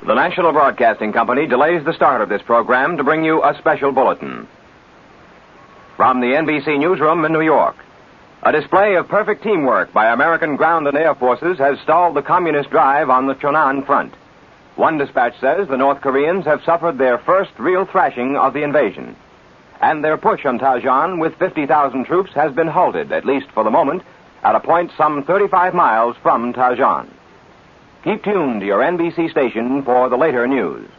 The National Broadcasting Company delays the start of this program to bring you a special bulletin. From the NBC newsroom in New York, a display of perfect teamwork by American ground and air forces has stalled the communist drive on the Chonan front. One dispatch says the North Koreans have suffered their first real thrashing of the invasion. And their push on Tajan with 50,000 troops has been halted, at least for the moment, at a point some 35 miles from Tajan. Keep tuned to your NBC station for the later news.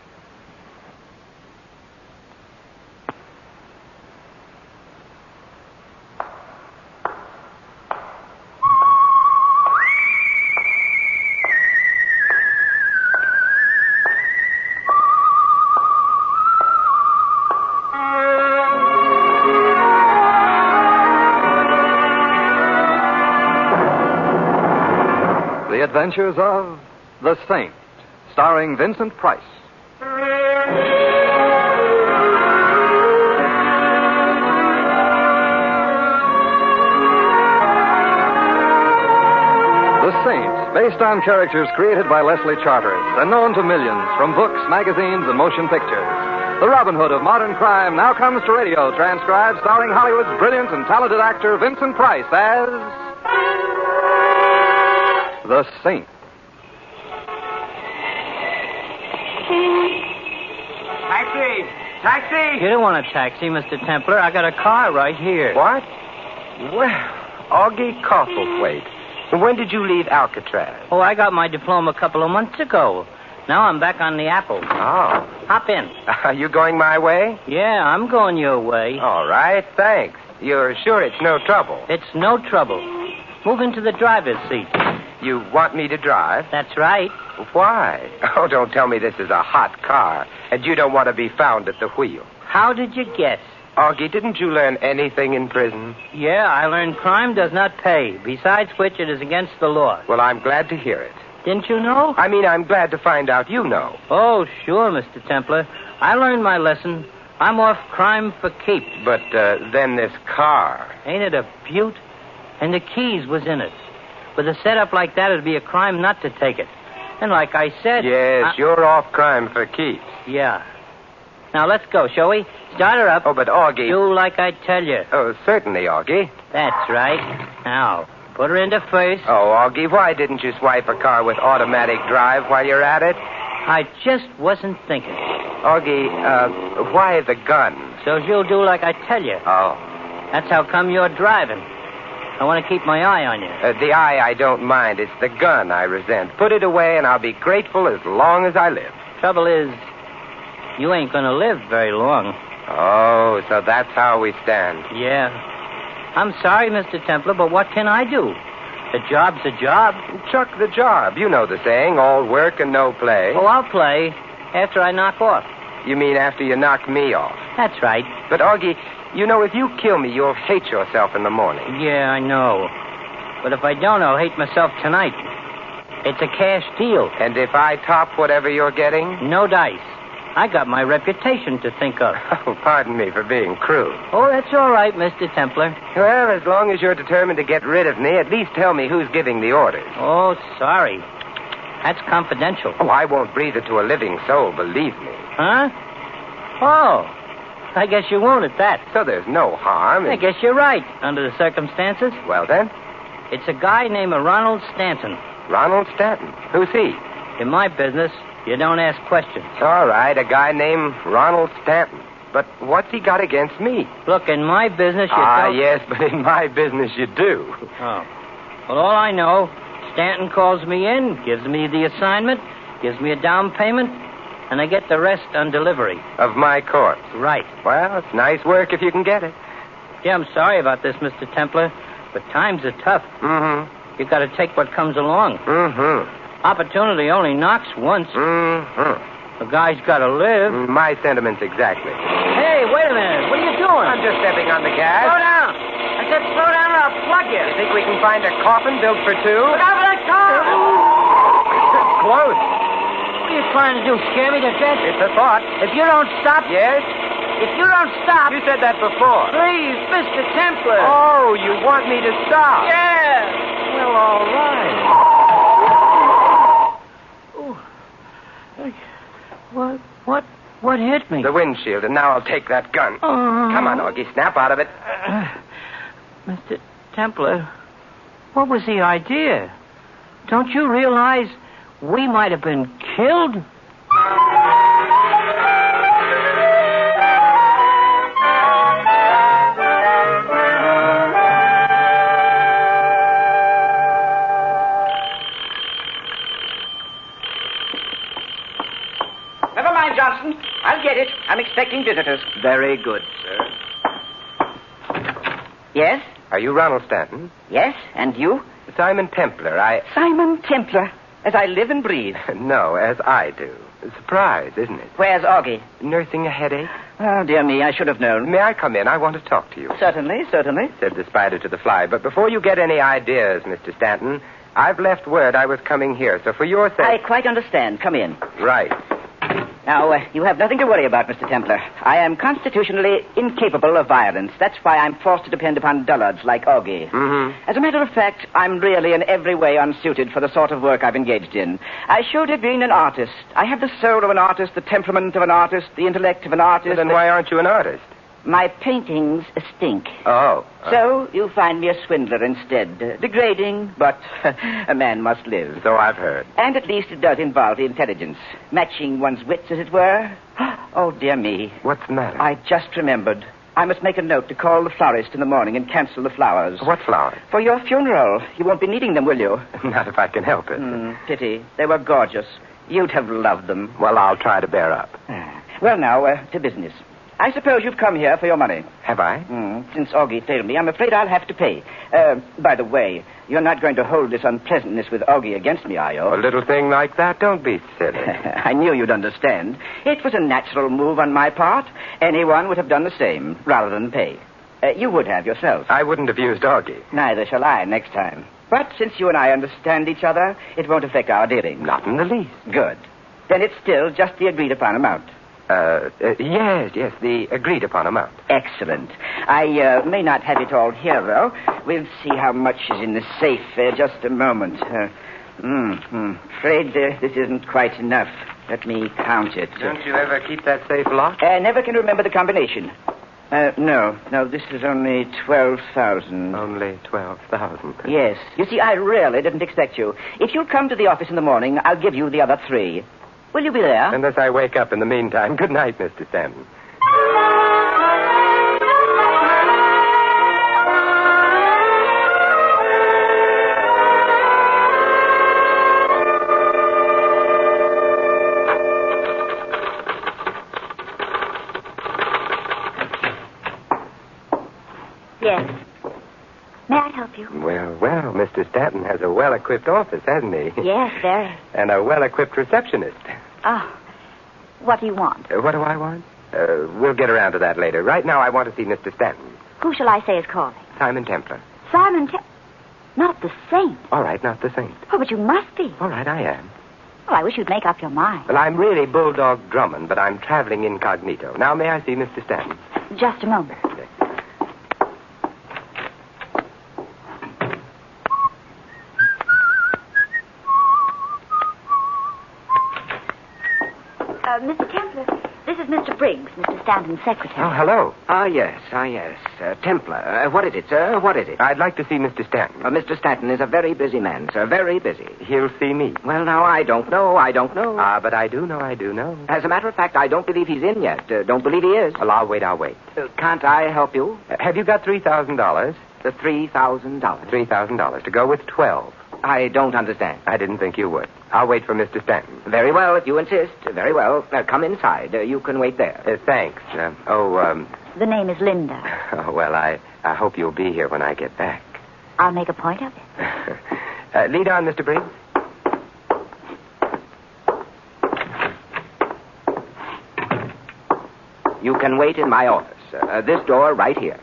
The Adventures of The Saint, starring Vincent Price. The Saint, based on characters created by Leslie Charteris and known to millions from books, magazines, and motion pictures. The Robin Hood of modern crime now comes to radio, transcribed, starring Hollywood's brilliant and talented actor Vincent Price as The Saint. Taxi! You don't want a taxi, Mr. Templar. I got a car right here. What? Well, Augie Coffleplate. When did you leave Alcatraz? Oh, I got my diploma a couple of months ago. Now I'm back on the Apple. Oh. Hop in. Are you going my way? Yeah, I'm going your way. All right, thanks. You're sure it's no trouble? It's no trouble. Move into the driver's seat. You want me to drive? That's right. Why? Oh, don't tell me this is a hot car, and you don't want to be found at the wheel. How did you guess? Augie, didn't you learn anything in prison? Yeah, I learned crime does not pay. Besides which, it is against the law. Well, I'm glad to hear it. Didn't you know? I mean, I'm glad to find out you know. Oh, sure, Mr. Templar. I learned my lesson. I'm off crime for keeps. But then this car. Ain't it a beaut? And the keys was in it. With a setup like that, it'd be a crime not to take it. And like I said... Yes, you're off crime for keeps. Yeah. Now, let's go, shall we? Start her up. Oh, but Augie... Do like I tell you. Oh, certainly, Augie. That's right. Now, put her into first. Oh, Augie, why didn't you swipe a car with automatic drive while you're at it? I just wasn't thinking. Augie, why the gun? So you'll do like I tell you. Oh. That's how come you're driving. I want to keep my eye on you. The eye I don't mind. It's the gun I resent. Put it away and I'll be grateful as long as I live. Trouble is, you ain't going to live very long. Oh, so that's how we stand. Yeah. I'm sorry, Mr. Templar, but what can I do? The job's a job. Chuck the job. You know the saying, all work and no play. Oh, I'll play after I knock off. You mean after you knock me off? That's right. But, Augie, you know, if you kill me, you'll hate yourself in the morning. Yeah, I know. But if I don't, I'll hate myself tonight. It's a cash deal. And if I top whatever you're getting? No dice. I got my reputation to think of. Oh, pardon me for being crude. Oh, that's all right, Mr. Templar. Well, as long as you're determined to get rid of me, at least tell me who's giving the orders. Oh, sorry. That's confidential. Oh, I won't breathe it to a living soul, believe me. Huh? Oh. I guess you won't at that. So there's no harm in... I guess you're right, under the circumstances. Well, then? It's a guy named Ronald Stanton. Ronald Stanton? Who's he? In my business, you don't ask questions. All right, a guy named Ronald Stanton. But what's he got against me? Look, in my business, you don't... yes, but in my business you do. Oh. Well, all I know, Stanton calls me in, gives me the assignment, gives me a down payment, and I get the rest on delivery. Of my corpse? Right. Well, it's nice work if you can get it. Yeah, I'm sorry about this, Mr. Templar, but times are tough. Mm-hmm. You got to take what comes along. Mm-hmm. Opportunity only knocks once. Mm-hmm. A guy's got to live. My sentiments exactly. Hey, wait a minute. What are you doing? I'm just stepping on the gas. Slow down. I said slow down or I'll plug you. You think we can find a coffin built for two? Look out for that car. It's close. What are you trying to do, scare me to death? It's a thought. If you don't stop... Yes? If you don't stop... You said that before. Please, Mr. Templar. Oh, you want me to stop? Yeah. Well, all right. What hit me? The windshield, and now I'll take that gun. Come on, Augie, snap out of it. Mr. Templar, what was the idea? Don't you realize we might have been killed? Never mind, Johnson. I'll get it. I'm expecting visitors. Very good, sir. Yes? Are you Ronald Stanton? Yes? And you? Simon Templar. Simon Templar. As I live and breathe. No, as I do. A surprise, isn't it? Where's Augie? Nursing a headache? Oh, dear me, I should have known. May I come in? I want to talk to you. Certainly, certainly. Said the spider to the fly. But before you get any ideas, Mr. Stanton, I've left word I was coming here. So for your sake... I quite understand. Come in. Right. Now, you have nothing to worry about, Mr. Templar. I am constitutionally incapable of violence. That's why I'm forced to depend upon dullards like Augie. Mm-hmm. As a matter of fact, I'm really in every way unsuited for the sort of work I've engaged in. I should have been an artist. I have the soul of an artist, the temperament of an artist, the intellect of an artist. Then why aren't you an artist? My paintings stink. Oh. So you find me a swindler instead. Degrading, but a man must live. So I've heard. And at least it does involve intelligence. Matching one's wits, as it were. Oh, dear me. What's the matter? I just remembered. I must make a note to call the florist in the morning and cancel the flowers. What flowers? For your funeral. You won't be needing them, will you? Not if I can help it. Pity. They were gorgeous. You'd have loved them. Well, I'll try to bear up. Well, now, to business. I suppose you've come here for your money. Have I? Since Augie failed me, I'm afraid I'll have to pay. By the way, you're not going to hold this unpleasantness with Augie against me, are you? A little thing like that? Don't be silly. I knew you'd understand. It was a natural move on my part. Anyone would have done the same, rather than pay. You would have yourself. I wouldn't have used Augie. Neither shall I next time. But since you and I understand each other, it won't affect our dealings. Not in the least. Good. Then it's still just the agreed-upon amount. Yes, the agreed-upon amount. Excellent. I may not have it all here, though. We'll see how much is in the safe. Just a moment. Afraid this isn't quite enough. Let me count it. Don't you ever keep that safe locked? Never can remember the combination. No, this is only 12,000. Only 12,000. Yes. You see, I really didn't expect you. If you'll come to the office in the morning, I'll give you the other 3. Will you be there? Unless I wake up in the meantime. Good night, Mr. Stanton. Yes. May I help you? Well, Mr. Stanton has a well-equipped office, hasn't he? Yes, very. And a well-equipped receptionist. Oh. What do you want? What do I want? We'll get around to that later. Right now, I want to see Mr. Stanton. Who shall I say is calling? Simon Templar. Simon Not the saint. All right, not the saint. Oh, but you must be. All right, I am. Well, I wish you'd make up your mind. Well, I'm really Bulldog Drummond, but I'm traveling incognito. Now, may I see Mr. Stanton? Just a moment. Mr. Templar, this is Mr. Briggs, Mr. Stanton's secretary. Oh, hello. Yes. Templar. What is it, sir? What is it? I'd like to see Mr. Stanton. Mr. Stanton is a very busy man, sir. Very busy. He'll see me. Well, now, I don't know. But I do know. As a matter of fact, I don't believe he's in yet. Don't believe he is. Well, I'll wait. Can't I help you? Have you got $3,000? The $3,000. $3,000 to go with 12. I don't understand. I didn't think you would. I'll wait for Mr. Stanton. Very well, if you insist. Very well. Come inside. You can wait there. Thanks. The name is Linda. Oh, well, I hope you'll be here when I get back. I'll make a point of it. Lead on, Mr. Briggs. You can wait in my office. This door right here.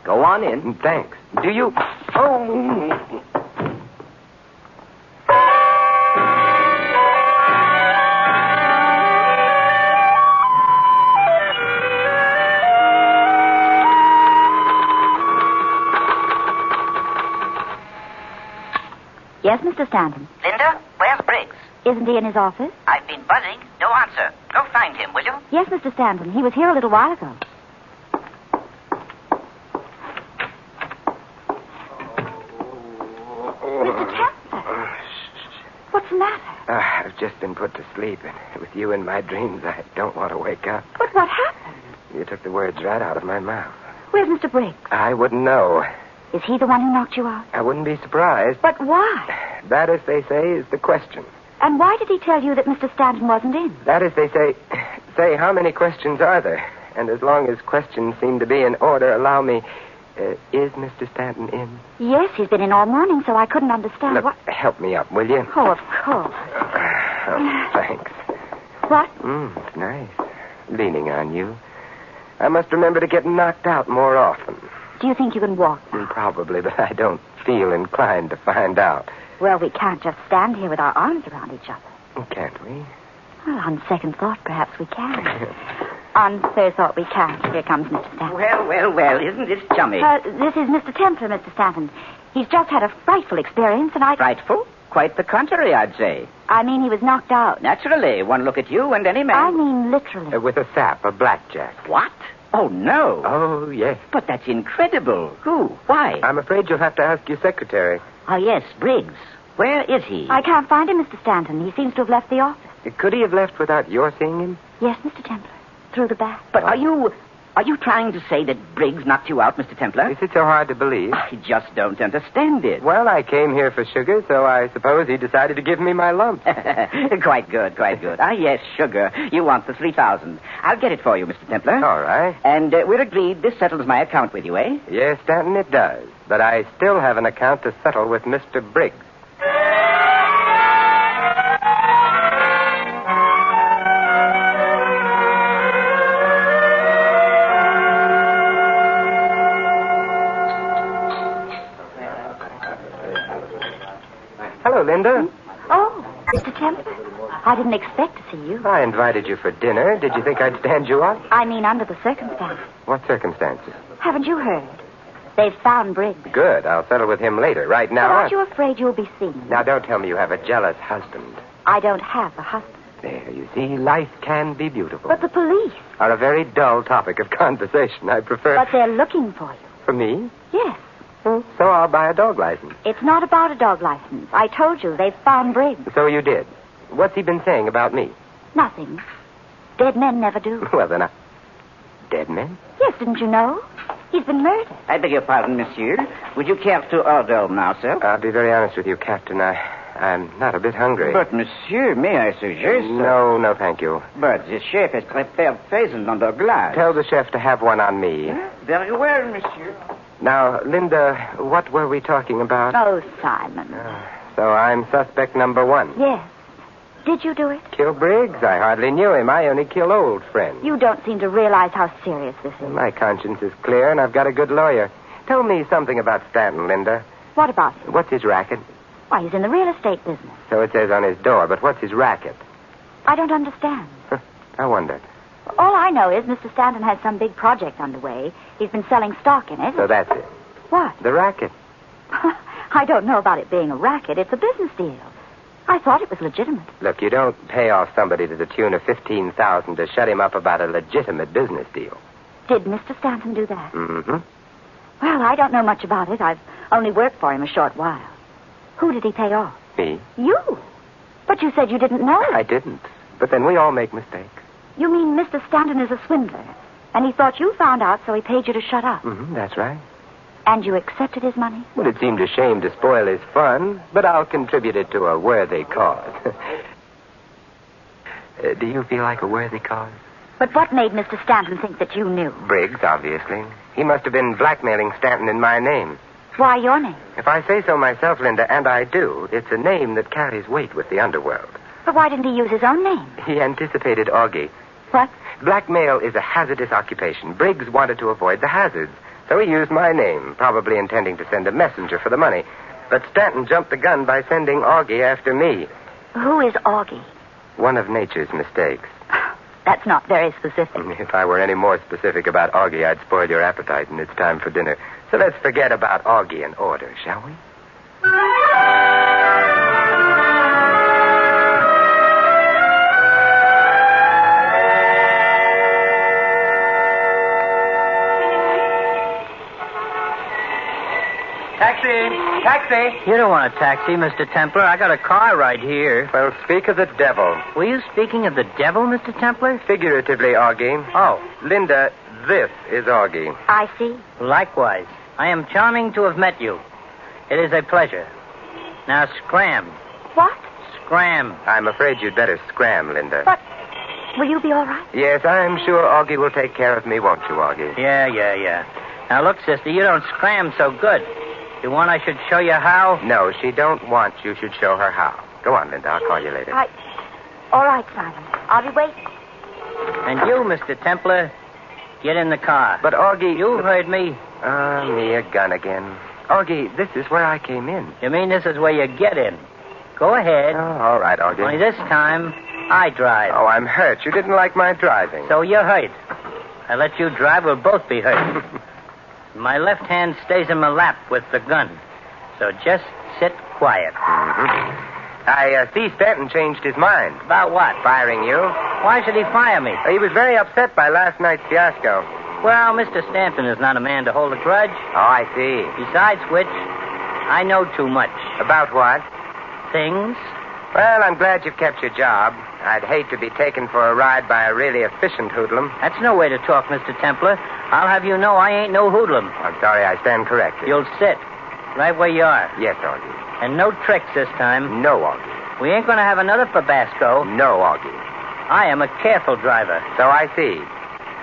Go on in. Thanks. Do you... Oh... Yes, Mr. Stanton. Linda, where's Briggs? Isn't he in his office? I've been buzzing. No answer. Go find him, will you? Yes, Mr. Stanton. He was here a little while ago. Mr. Templer. What's the matter? I've just been put to sleep, and with you in my dreams, I don't want to wake up. But what happened? You took the words right out of my mouth. Where's Mr. Briggs? I wouldn't know. Is he the one who knocked you out? I wouldn't be surprised. But why? That, as they say, is the question. And why did he tell you that Mr. Stanton wasn't in? That, as they say, how many questions are there? And as long as questions seem to be in order, allow me... is Mr. Stanton in? Yes, he's been in all morning, so I couldn't understand Look, what... help me up, will you? Oh, of course. Oh, thanks. What? It's nice. Leaning on you. I must remember to get knocked out more often. Do you think you can walk? Probably, but I don't feel inclined to find out. Well, we can't just stand here with our arms around each other. Can't we? Well, on second thought, perhaps we can. On third thought, we can't. Here comes Mr. Stanton. Well, isn't this chummy? This is Mr. Templer, Mr. Stanton. He's just had a frightful experience, and Frightful? Quite the contrary, I'd say. I mean, he was knocked out. Naturally, one look at you and any man... I mean, literally. With a sap, a blackjack. What? Oh, no. Oh, yes. But that's incredible. Who? Why? I'm afraid you'll have to ask your secretary. Oh, yes, Briggs. Where is he? I can't find him, Mr. Stanton. He seems to have left the office. Could he have left without your seeing him? Yes, Mr. Templer. Through the back. But are you trying to say that Briggs knocked you out, Mr. Templer? Is it so hard to believe? I just don't understand it. Well, I came here for sugar, so I suppose he decided to give me my lump. Quite good. Ah, yes, sugar. You want the 3,000. I'll get it for you, Mr. Templer. All right. And we're agreed this settles my account with you, eh? Yes, Stanton, it does. But I still have an account to settle with Mr. Briggs. Hello, Linda. Oh, Mr. Templer. I didn't expect to see you. I invited you for dinner. Did you think I'd stand you up? I mean, under the circumstances. What circumstances? Haven't you heard? They've found Briggs. Good. I'll settle with him later. Right now... But aren't you afraid you'll be seen? Now, don't tell me you have a jealous husband. I don't have a husband. There, you see, life can be beautiful. But the police. Are a very dull topic of conversation. I prefer... But they're looking for you. For me? Yes. So I'll buy a dog license. It's not about a dog license. I told you, they've found Briggs. So you did. What's he been saying about me? Nothing. Dead men never do. Well, then Dead men? Yes, didn't you know? He's been murdered. I beg your pardon, monsieur. Would you care to order now, sir? I'll be very honest with you, Captain. I'm not a bit hungry. But, monsieur, may I suggest... No, thank you. But the chef has prepared pheasant under glass. Tell the chef to have one on me. Very well, monsieur. Now, Linda, what were we talking about? Oh, Simon. So I'm suspect number one. Yes. Did you do it? Kill Briggs? I hardly knew him. I only kill old friends. You don't seem to realize how serious this is. My conscience is clear, and I've got a good lawyer. Tell me something about Stanton, Linda. What about him? What's his racket? Why, he's in the real estate business. So it says on his door, but what's his racket? I don't understand. I wonder. All I know is Mr. Stanton has some big project underway. He's been selling stock in it. So that's it. What? The racket. I don't know about it being a racket. It's a business deal. I thought it was legitimate. Look, you don't pay off somebody to the tune of $15,000 to shut him up about a legitimate business deal. Did Mr. Stanton do that? Mm-hmm. Well, I don't know much about it. I've only worked for him a short while. Who did he pay off? Me? You. But you said you didn't know. I didn't. But then we all make mistakes. You mean Mr. Stanton is a swindler, and he thought you found out, so he paid you to shut up. Mm-hmm, that's right. And you accepted his money? Well, it seemed a shame to spoil his fun, but I'll contribute it to a worthy cause. Do you feel like a worthy cause? But what made Mr. Stanton think that you knew? Briggs, obviously. He must have been blackmailing Stanton in my name. Why your name? If I say so myself, Linda, and I do, it's a name that carries weight with the underworld. But why didn't he use his own name? He anticipated Augie. What? Blackmail is a hazardous occupation. Briggs wanted to avoid the hazards, so he used my name, probably intending to send a messenger for the money. But Stanton jumped the gun by sending Augie after me. Who is Augie? One of nature's mistakes. That's not very specific. If I were any more specific about Augie, I'd spoil your appetite, and it's time for dinner. So let's forget about Augie and order, shall we? taxi. You don't want a taxi, Mr. Templar. I got a car right here. Well, speak of the devil. Were you speaking of the devil, Mr. Templar? Figuratively, Augie. Oh, Linda, this is Augie. I see. likewise. I am charming to have met you. It is a pleasure. Now, scram. What? Scram. I'm afraid you'd better scram, Linda. But will you be all right? Yes, I'm sure Augie will take care of me, won't you, Augie? Yeah. Now, look, sister, you don't scram so good. You want I should show you how? No, she don't want you should show her how. Go on, Linda. I'll call you later. All right, Simon. I'll be waiting. And you, Mr. Templar, get in the car. But, Augie... You heard me. Me a gun again. Augie, this is where I came in. You mean this is where you get in? Go ahead. Oh, all right, Augie. Only this time, I drive. Oh, I'm hurt. You didn't like my driving. So you're hurt. I let you drive, we'll both be hurt. My left hand stays in my lap with the gun. So just sit quiet. Mm-hmm. I see Stanton changed his mind. About what? Firing you. Why should he fire me? He was very upset by last night's fiasco. Well, Mr. Stanton is not a man to hold a grudge. Oh, I see. Besides which, I know too much. About what? Things. Well, I'm glad you've kept your job. I'd hate to be taken for a ride by a really efficient hoodlum. That's no way to talk, Mr. Templar. I'll have you know I ain't no hoodlum. I'm sorry, I stand corrected. You'll sit right where you are. Yes, Augie. And no tricks this time. No, Augie. We ain't going to have another Fabasco. No, Augie. I am a careful driver. So I see.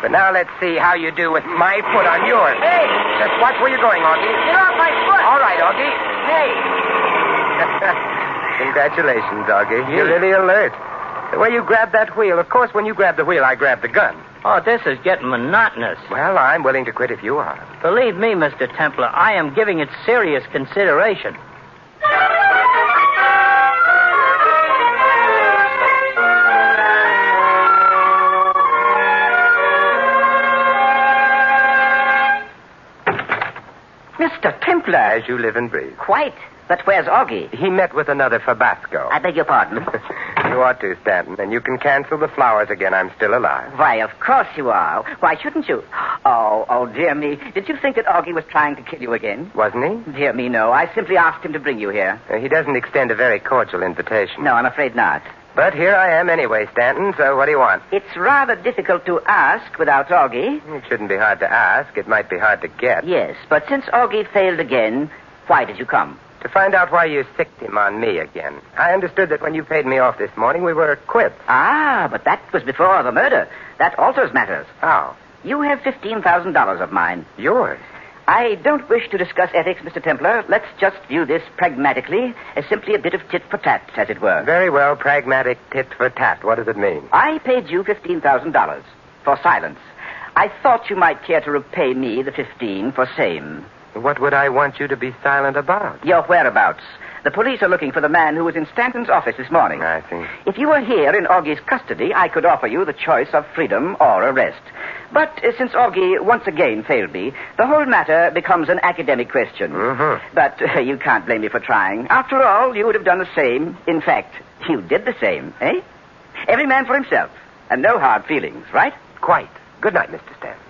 But now let's see how you do with my foot on yours. Hey! Just watch where you're going, Augie. Get off my foot! All right, Augie. Hey! Congratulations, Augie. You're really alert. The way you grabbed that wheel, of course, when you grab the wheel, I grab the gun. Oh, this is getting monotonous. Well, I'm willing to quit if you are. Believe me, Mr. Templar, I am giving it serious consideration. Mr. Templar. As you live and breathe. Quite. But where's Augie? He met with another Fabasco. I beg your pardon. You ought to, Stanton, and you can cancel the flowers again. I'm still alive. Why, of course you are. Why shouldn't you? Oh, dear me. Did you think that Augie was trying to kill you again? Wasn't he? Dear me, no. I simply asked him to bring you here. He doesn't extend a very cordial invitation. No, I'm afraid not. But here I am anyway, Stanton, so what do you want? It's rather difficult to ask without Augie. It shouldn't be hard to ask. It might be hard to get. Yes, but since Augie failed again, why did you come? To find out why you sicked him on me again. I understood that when you paid me off this morning, we were quits. Ah, but that was before the murder. That alters matters. How? You have $15,000 of mine. Yours? I don't wish to discuss ethics, Mr. Templar. Let's just view this pragmatically as simply a bit of tit for tat, as it were. Very well, pragmatic tit for tat. What does it mean? I paid you $15,000 for silence. I thought you might care to repay me the 15 for same. What would I want you to be silent about? Your whereabouts. The police are looking for the man who was in Stanton's office this morning. I see. If you were here in Augie's custody, I could offer you the choice of freedom or arrest. But since Augie once again failed me, the whole matter becomes an academic question. Mm-hmm. But you can't blame me for trying. After all, you would have done the same. In fact, you did the same, eh? Every man for himself. And no hard feelings, right? Quite. Good night, Mr. Stanton.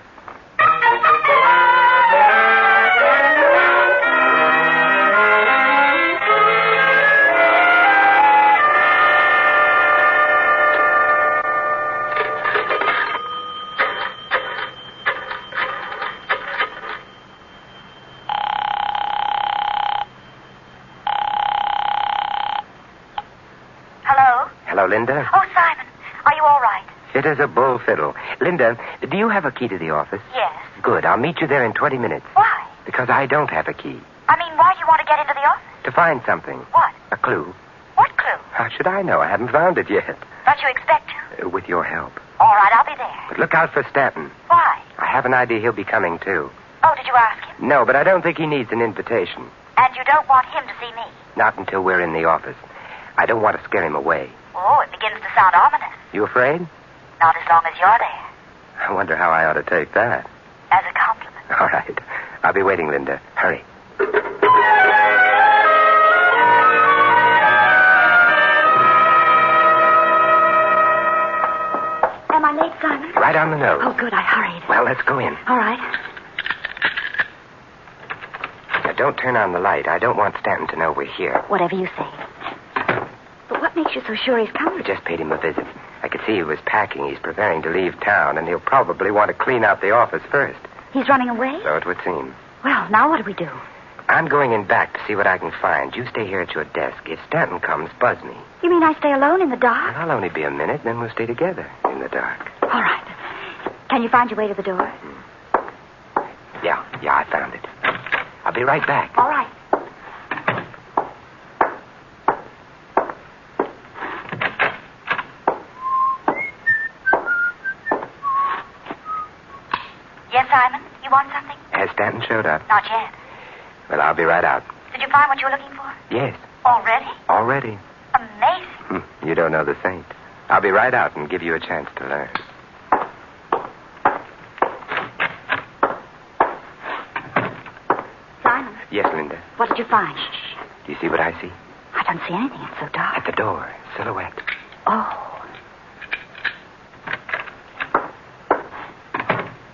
Hello, Linda. Oh, Simon, are you all right? Fit as a bull fiddle. Linda, do you have a key to the office? Yes. Good. I'll meet you there in 20 minutes. Why? Because I don't have a key. I mean, why do you want to get into the office? To find something. What? A clue. What clue? How should I know? I haven't found it yet. Don't you expect to? With your help. All right, I'll be there. But look out for Stanton. Why? I have an idea he'll be coming, too. Oh, did you ask him? No, but I don't think he needs an invitation. And you don't want him to see me? Not until we're in the office. I don't want to scare him away. Oh, it begins to sound ominous. You afraid? Not as long as you're there. I wonder how I ought to take that. As a compliment. All right. I'll be waiting, Linda. Hurry. Am I late, Simon? Right on the nose. Oh, good. I hurried. Well, let's go in. All right. Now, don't turn on the light. I don't want Stanton to know we're here. Whatever you say. But what makes you so sure he's coming? I just paid him a visit. I could see he was packing. He's preparing to leave town, and he'll probably want to clean out the office first. He's running away? So it would seem. Well, now what do we do? I'm going in back to see what I can find. You stay here at your desk. If Stanton comes, buzz me. You mean I stay alone in the dark? I'll only be a minute, then we'll stay together in the dark. All right. Can you find your way to the door? Yeah, I found it. I'll be right back. All right. Yes, Simon? You want something? Has Stanton showed up? Not yet. Well, I'll be right out. Did you find what you were looking for? Yes, Already? already. Amazing. You don't know the saint. I'll be right out and give you a chance to learn. Simon, Yes, Linda. what did you find? Do you see what I see? I don't see anything. It's so dark. At the door. Silhouette. Oh.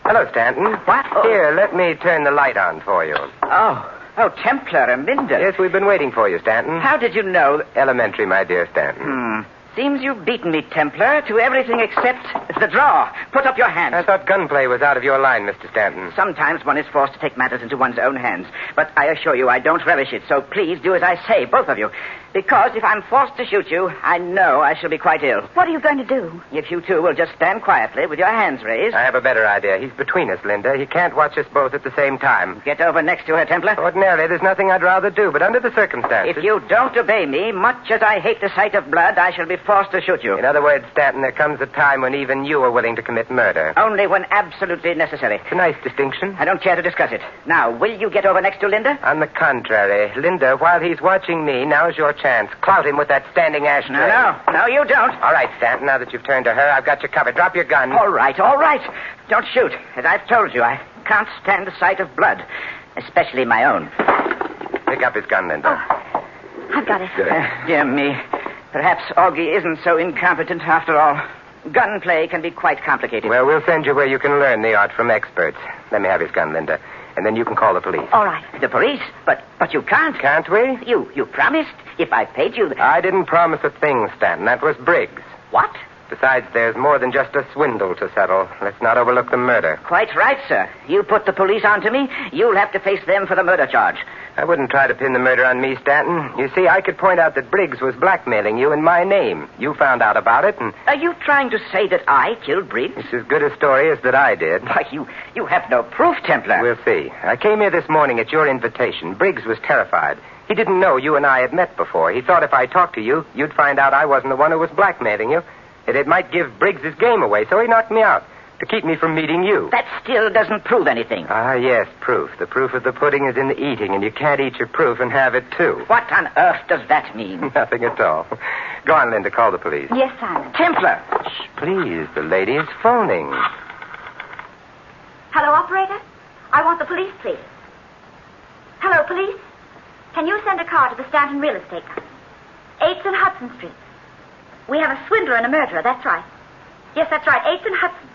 Hello, Stanton. What? Oh. Here, let me turn the light on for you. Oh, Templar and Minder. Yes, we've been waiting for you, Stanton. How did you know? Elementary, my dear Stanton. Seems you've beaten me, Templar, to everything except the draw. Put up your hands. I thought gunplay was out of your line, Mr. Stanton. Sometimes one is forced to take matters into one's own hands. But I assure you I don't relish it, so please do as I say, both of you. Because if I'm forced to shoot you, I know I shall be quite ill. What are you going to do? If you two will just stand quietly with your hands raised. I have a better idea. He's between us, Linda. He can't watch us both at the same time. Get over next to her, Templar. Ordinarily, there's nothing I'd rather do, but under the circumstances... If you don't obey me, much as I hate the sight of blood, I shall be forced to shoot you. In other words, Stanton, there comes a time when even you are willing to commit murder. Only when absolutely necessary. It's a nice distinction. I don't care to discuss it. Now, will you get over next to Linda? On the contrary, Linda, while he's watching me, now's your chance. Clout him with that standing ashtray. No, you don't. All right, Stanton, now that you've turned to her, I've got you covered. Drop your gun. All right. Don't shoot. As I've told you, I can't stand the sight of blood, especially my own. Pick up his gun, Linda. Oh, I've got it. Good. Dear me. Perhaps Augie isn't so incompetent after all. Gunplay can be quite complicated. Well, we'll send you where you can learn the art from experts. Let me have his gun, Linda. And then you can call the police. All right. The police? But you can't. Can't we? You promised. If I paid you... I didn't promise a thing, Stanton. That was Briggs. What? Besides, there's more than just a swindle to settle. Let's not overlook the murder. Quite right, sir. You put the police onto me, you'll have to face them for the murder charge. I wouldn't try to pin the murder on me, Stanton. You see, I could point out that Briggs was blackmailing you in my name. You found out about it, and... Are you trying to say that I killed Briggs? It's as good a story as that I did. Why, you have no proof, Templar. We'll see. I came here this morning at your invitation. Briggs was terrified. He didn't know you and I had met before. He thought if I talked to you, you'd find out I wasn't the one who was blackmailing you. That it might give Briggs his game away, so he knocked me out to keep me from meeting you. That still doesn't prove anything. Ah, yes, proof. The proof of the pudding is in the eating, and you can't eat your proof and have it, too. What on earth does that mean? Nothing at all. Go on, Linda, call the police. Yes, Simon. Templar! Shh, please, the lady is phoning. Hello, operator? I want the police, please. Hello, police? Can you send a car to the Stanton Real Estate Company? 8th and Hudson Street. We have a swindler and a murderer, that's right. Yes, that's right, 8th and Hudson.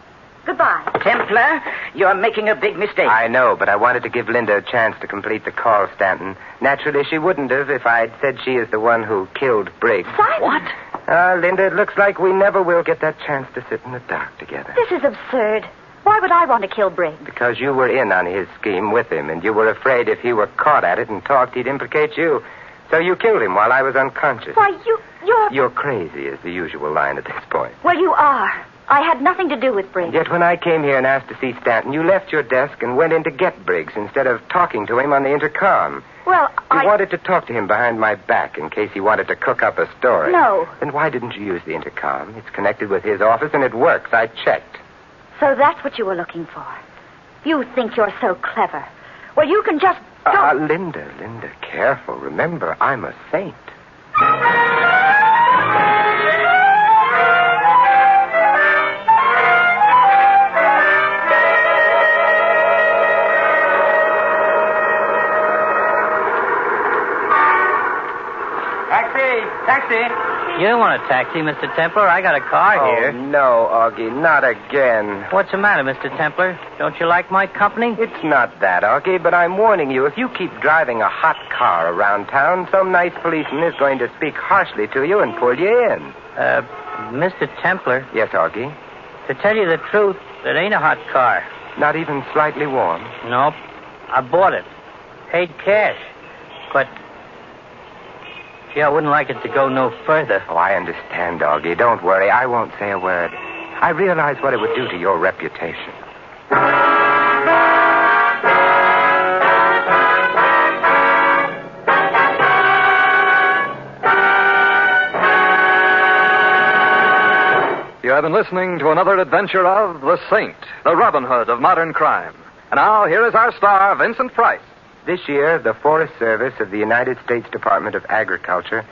Goodbye. Templar, you're making a big mistake. I know, but I wanted to give Linda a chance to complete the call, Stanton. Naturally, she wouldn't have if I'd said she is the one who killed Briggs. Simon! What? Linda, it looks like we never will get that chance to sit in the dark together. This is absurd. Why would I want to kill Briggs? Because you were in on his scheme with him, and you were afraid if he were caught at it and talked, he'd implicate you. So you killed him while I was unconscious. Why, you're... You're crazy is the usual line at this point. Well, you are. I had nothing to do with Briggs. Yet when I came here and asked to see Stanton, you left your desk and went in to get Briggs instead of talking to him on the intercom. Well, You wanted to talk to him behind my back in case he wanted to cook up a story. No. Then why didn't you use the intercom? It's connected with his office and it works. I checked. So that's what you were looking for. You think you're so clever. Well, you can just... Linda, careful. Remember, I'm a saint. Taxi! You don't want a taxi, Mr. Templar. I got a car here. No, Augie, not again. What's the matter, Mr. Templar? Don't you like my company? It's not that, Augie, but I'm warning you, if you keep driving a hot car around town, some nice policeman is going to speak harshly to you and pull you in. Mr. Templar, Yes, Augie? to tell you the truth, it ain't a hot car. Not even slightly warm? Nope. I bought it. Paid cash. But, gee, I wouldn't like it to go no further. Oh, I understand, Augie. Don't worry. I won't say a word. I realize what it would do to your reputation. You have been listening to another adventure of The Saint, the Robin Hood of modern crime. And now, here is our star, Vincent Price. This year, the Forest Service of the United States Department of Agriculture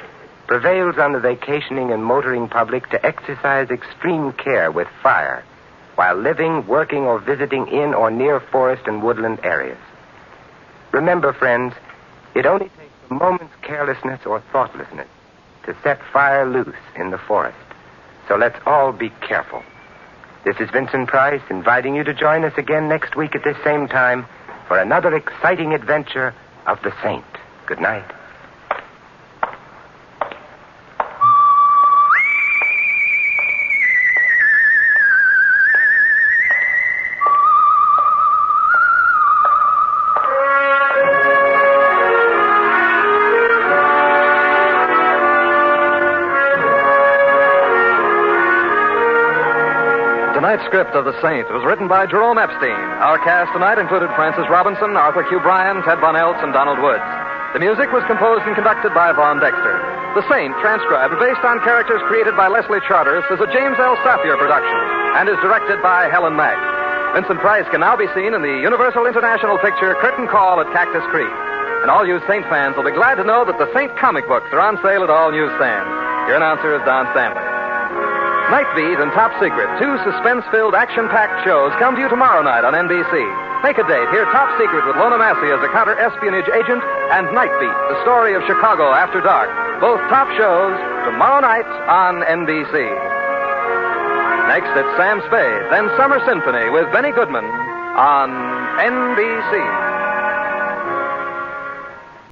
prevails on the vacationing and motoring public to exercise extreme care with fire while living, working, or visiting in or near forest and woodland areas. Remember, friends, it only takes a moment's carelessness or thoughtlessness to set fire loose in the forest. So let's all be careful. This is Vincent Price inviting you to join us again next week at this same time for another exciting adventure of the Saint. Good night. Tonight's script of The Saint was written by Jerome Epstein. Our cast tonight included Francis Robinson, Arthur Q. Bryan, Ted Von Eltz, and Donald Woods. The music was composed and conducted by Vaughn Dexter. The Saint, transcribed based on characters created by Leslie Charteris, is a James L. Safier production and is directed by Helen Mack. Vincent Price can now be seen in the Universal International picture Curtain Call at Cactus Creek. And all you Saint fans will be glad to know that the Saint comic books are on sale at all newsstands. Your announcer is Don Stanley. Night Beat and Top Secret, two suspense-filled, action-packed shows, come to you tomorrow night on NBC. Make a date. Hear Top Secret with Lona Massey as a counter-espionage agent and Night Beat, the story of Chicago after dark. Both top shows tomorrow night on NBC. Next, it's Sam Spade, then Summer Symphony with Benny Goodman on NBC.